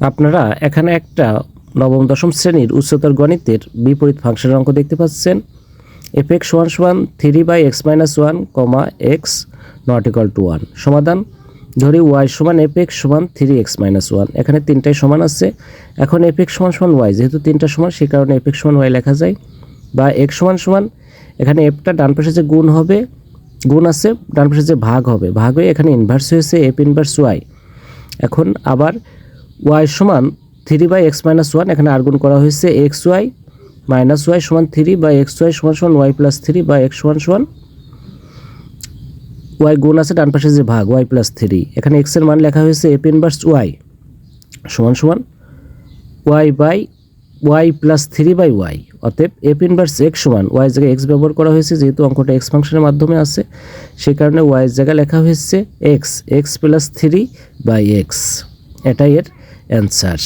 আপনারা এখানে একটা নবম দশম শ্রেণীর উচ্চতর গণিতের বিপরীত ফাংশনের অঙ্ক দেখতে পাচ্ছেন। f(x) = 3/x-1, x ≠ 1। সমাধান ধরি y = f(x) = 3x-1। এখানে তিনটাই সমান আছে। এখন f(x) = y, যেহেতু তিনটা সমান সেই কারণে f(x) = y লেখা যায়। বা x এখানে fটা ডান পাশে যে গুণ হবে, গুণ আছে, ডান পাশে যে ভাগ হবে, ভাগ হয়ে এখানে ইনভার্স হয়েছে f ইনভার্স y। এখন আবার y = 3/x-1, এখানে আর গুণ করা হয়েছে xy - y = 3 বা xy = y + 3 বা x y গুণ আছে, ডান পাশে যে ভাগ y + 3। এখানে x এর মান লেখা হয়েছে f inverse y = y + 3/y। অতএব f ইনভার্স x = y জায়গায় x ব্যবহার করা হয়েছে, যেহেতু অঙ্কটা x ফাংশনের মাধ্যমে আছে সেই কারণে y এর জায়গায় লেখা হয়েছে x + 3/x। এটাই এর অ্যান্সার।